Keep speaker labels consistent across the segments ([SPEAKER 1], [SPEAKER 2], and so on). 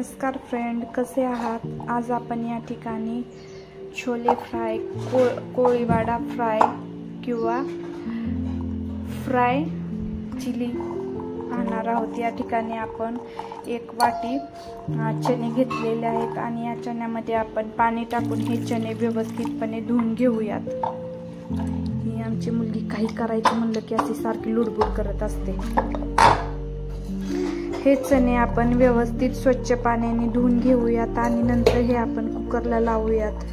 [SPEAKER 1] नमस्कार फ्रेंड, कसे आहात? आज आपण या ठिकाणी छोले फ्राय, कोळीवाडा फ्राय किंवा फ्राय चिली पाहणार आहोत। या ठिकाणी आपण एक वाटी चणे घेतलेले आहेत आणि या चण्यामध्ये आपण पाणी टाकून हे चणे व्यवस्थितपणे धुवून घेऊयात। ही आमची मुलगी काही करायचं म्हणलं की अशी सारखी लुडबुड करत असते। हे चणे आपण व्यवस्थित स्वच्छ पाण्याने धुवून घेऊयात आणि नंतर हे आपण कुकरला लावूयात।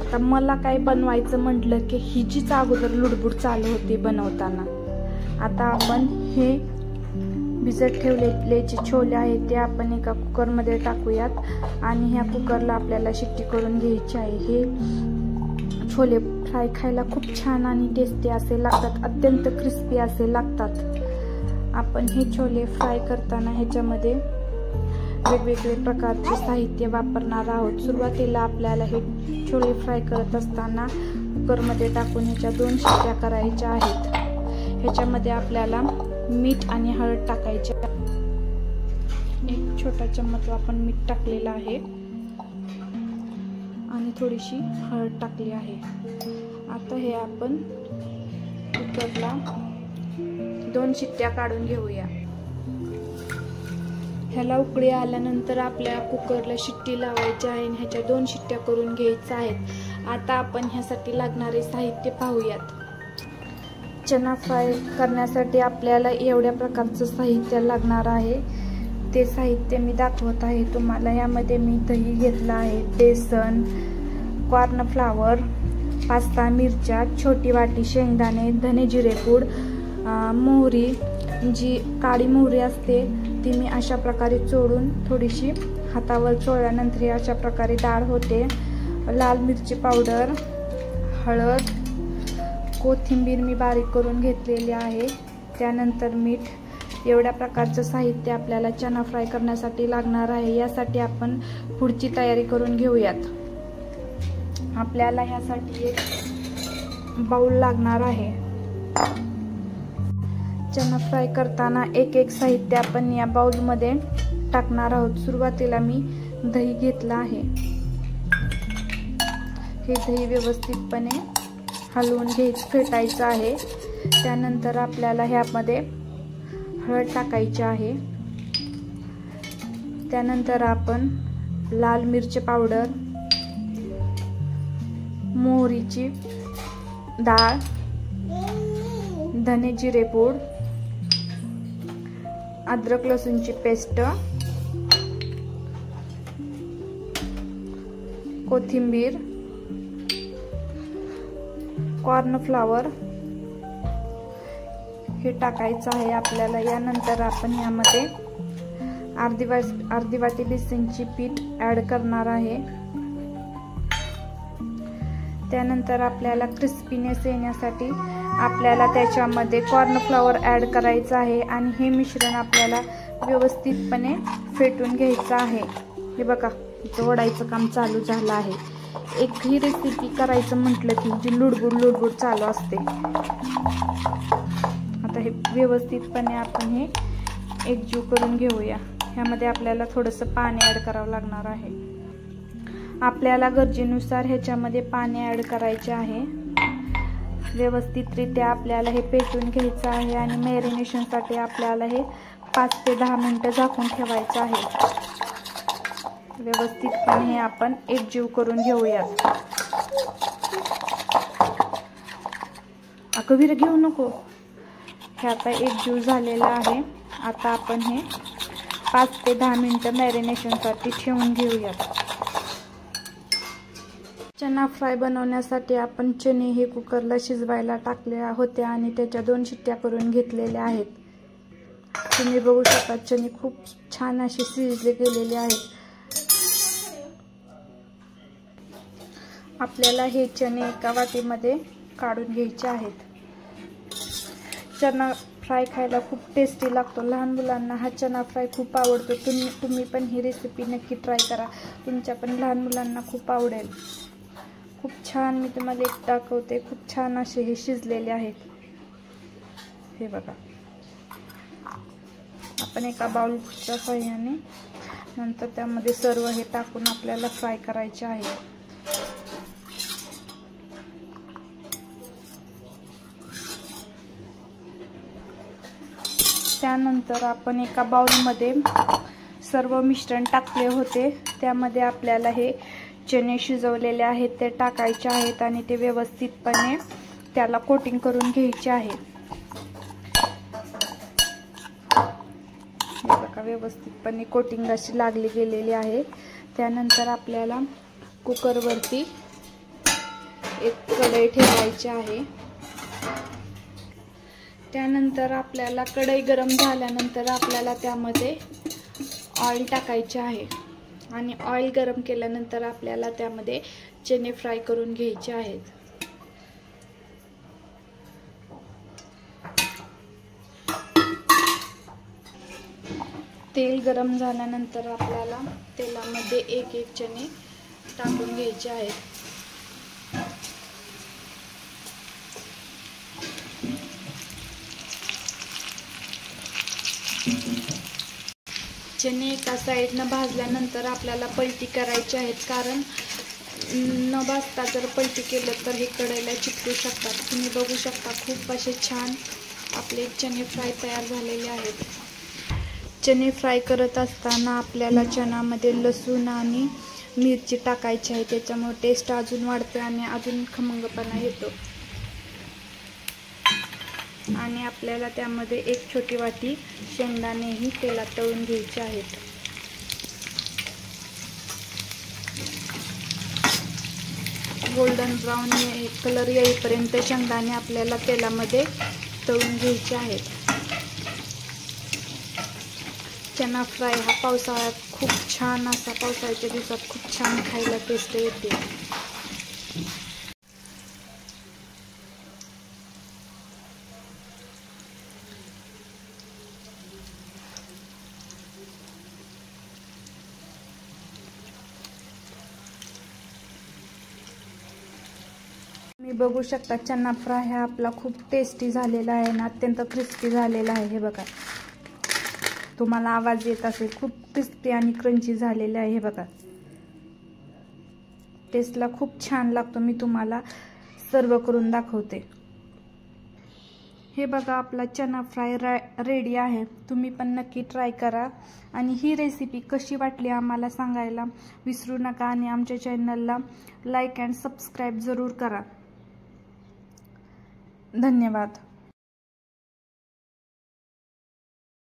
[SPEAKER 1] आता मला काय बनवायचं म्हटलं की हिचीच अगोदर लुडबुड चालू होती बनवताना। आता आपण हे भिजत ठेवलेले जे छोले आहेत ते आपण एका कुकरमध्ये टाकूयात आणि ह्या कुकरला आपल्याला शिट्टी करून घ्यायची आहे। हे छोले फ्राय खायला खूप छान आणि टेस्टी असे लागतात, अत्यंत क्रिस्पी असे लागतात। आपण हे छोले फ्राय करताना ह्याच्यामध्ये वेगवेगळे प्रकारचे साहित्य वापरणार आहोत। सुरुवातीला आपल्याला हे छोले फ्राय करत असताना कुकरमध्ये टाकून ह्याच्या 2 शिट्ट्या करायच्या आहेत। ह्याच्यामध्ये आपल्याला मीठ आणि हळद टाकायचे। एक छोटा चम्मच आपण मीठ टाकलेलं आहे आणि थोडीशी हळद टाकली आहे। आता हे आपण कुकरला 2 शिट्ट्या काढून घेऊया। ह्याला उकळी आल्यानंतर आपल्या कुकरला शिट्टी लावायची आहे आणि ह्याच्या 2 शिट्ट्या करून घ्यायच्या आहेत। आता आपण ह्यासाठी लागणारे साहित्य पाहूयात। चना फ्राय करण्यासाठी आपल्याला एवढ्या प्रकारचं साहित्य लागणार आहे। ते साहित्य मी दाखवत आहे तुम्हाला। यामध्ये मी दही घेतला आहे, बेसन, कॉर्न फ्लावर, 5-6 मिरच्या, छोटी वाटी शेंगदाणे, धने जिरे पूड, मोहरी, जी काळी मोहरी असते ती मी अशा प्रकारे चोळून थोडीशी हातावर चोळल्यानंतर अशा प्रकारे डाळ होते। लाल मिरची पावडर, हळद, कोथिंबीर मी बारीक करून घेतलेली आहे, त्यानंतर मीठ। एवढ्या प्रकारचं साहित्य आपल्याला चना फ्राय करण्यासाठी लागणार आहे। यासाठी आपण पुढची तयारी करून घेऊयात। आपल्याला ह्यासाठी एक बाउल लागणार आहे। चना फ्राय करताना एक साहित्य आपण या बाउल मध्ये टाकणार आहोत। सुरुवातीला मी दही घेतला आहे। हे दही व्यवस्थितपणे हलवून फेटायचं आहे। त्यानंतर आपल्याला ह्यामध्ये हळद टाकायची आहे। त्यानंतर आपण लाल मिरची पावडर, मोहरीची डाळ, धने जिरे पूड, अद्रक लसूणची पेस्ट, कोथिंबीर, कॉर्न फ्लावर हे टाकायचं आहे आपल्याला। यानंतर आपण यामध्ये अर्धी वाटी बेसनची पीठ ऍड करणार आहे। त्यानंतर आपल्याला क्रिस्पीनेस येण्यासाठी आपल्याला त्याच्यामध्ये कॉर्न फ्लावर ऍड करायचं आहे आणि हे मिश्रण आपल्याला व्यवस्थितपणे फेटून घ्यायचं आहे। हे बघा, इथं ओढायचं काम चालू झालं आहे। एक ही रेसिपी करायचं म्हटलं की जी लुडबुड चालू असते। आता हे व्यवस्थितपणे आपण हे एकजीव करून घेऊया। ह्यामध्ये आपल्याला थोडंसं पाणी ऍड करावं लागणार आहे। आपल्याला गरजेनुसार ह्याच्यामध्ये पाणी ऍड करायचे आहे। व्यवस्थितरित्या आपल्याला हे पेटून घ्यायचं आहे आणि मॅरिनेशनसाठी आपल्याला हे 5 ते 10 मिनिटं झाकून ठेवायचं आहे। व्यवस्थितपणे हे आपण एकजीव करून घेऊयात। अगं घेऊ नको। हे आता एकजीव झालेलं आहे। आता आपण हे 5 ते 10 मिनिटं मॅरिनेशनसाठी ठेवून घेऊयात। चना फ्राय बनवण्यासाठी आपण चणे हे कुकरला शिजवायला टाकले होते आणि त्याच्या 2 शिट्ट्या करून घेतलेल्या आहेत। तुम्ही बघू शकता चणे खूप छान असे शिजले गेलेले आहेत। आपल्याला हे चणे एका वाटीमध्ये काढून घ्यायचे आहेत। चना फ्राय खायला खूप टेस्टी लागतो। लहान मुलांना हा चना फ्राय खूप आवडतो। तुम्ही पण ही रेसिपी नक्की ट्राय करा, तुमच्या पण लहान मुलांना खूप आवडेल। खूप छान, मी तुम्हाला एक दाखवते, खूप छान असे हे शिजलेले आहेत। हे बघा, आपण एका बाउलच्या साहाय्याने नंतर त्यामध्ये सर्व हे टाकून आपल्याला फ्राय करायचे आहे। त्यानंतर आपण एका बाउलमध्ये सर्व मिश्रण टाकले होते, त्यामध्ये आपल्याला हे चणे शिजवलेले आहेत ते टाकायचे आहेत आणि ते व्यवस्थितपणे त्याला कोटिंग करून घ्यायचे आहे। हे बघा, व्यवस्थितपणे कोटिंग अशी लागली गेलेली आहे। त्यानंतर आपल्याला कुकरवरती एक कढई ठेवायची आहे। त्यानंतर आपल्याला कढई गरम झाल्यानंतर आपल्याला त्यामध्ये ऑइल टाकायचे आहे आणि ऑइल गरम केल्यानंतर आपल्याला त्यामध्ये चणे फ्राय करून घ्यायचे आहेत। तेल गरम झाल्यानंतर आपल्याला तेलामध्ये एक एक चणे टाकून घ्यायचे आहेत। चणे एका साईडनं भाजल्यानंतर आपल्याला पलटी करायची आहेत, कारण न भाजता जर पलटी केलं तर हे कढईला चिकटू शकतात। तुम्ही बघू शकता खूप असे छान आपले चणे फ्राय तयार झालेले आहेत। चणे फ्राय करत असताना आपल्याला चण्यामध्ये लसूण आणि मिरची टाकायची आहे, त्याच्यामुळे टेस्ट अजून वाढते आणि अजून खमंगपणा येतो। आणि आपल्याला त्यामध्ये एक छोटी वाटी शेंगदाणेही तेलात तळून घ्यायचे आहेत। गोल्डन ब्राउन कलर येईपर्यंत शेंगदाणे आपल्याला तेलामध्ये तळून घ्यायचे आहेत। चना फ्राय हा पावसाळ्यात खूप छान असा, पावसाळ्याच्या दिवसात खूप छान खायला टेस्ट येते। मी बघू शकता चना फ्राय हा आपला खूप टेस्टी झालेला आहे ना, अत्यंत क्रिस्पी झालेला आहे। हे बघा, तुम्हाला आवाज येत असेल, खूप क्रिस्पी आणि क्रंची झालेला आहे। हे बघा, टेस्टला खूप छान लागतो। मी तुम्हाला सर्व करून दाखवते। हे बघा, आपला चना फ्राय रेडी आहे। तुम्ही पण नक्की ट्राय करा आणि ही रेसिपी कशी वाटली आम्हाला सांगायला विसरू नका आणि आमच्या चॅनलला लाईक अँड सबस्क्राईब जरूर करा। धन्यवाद।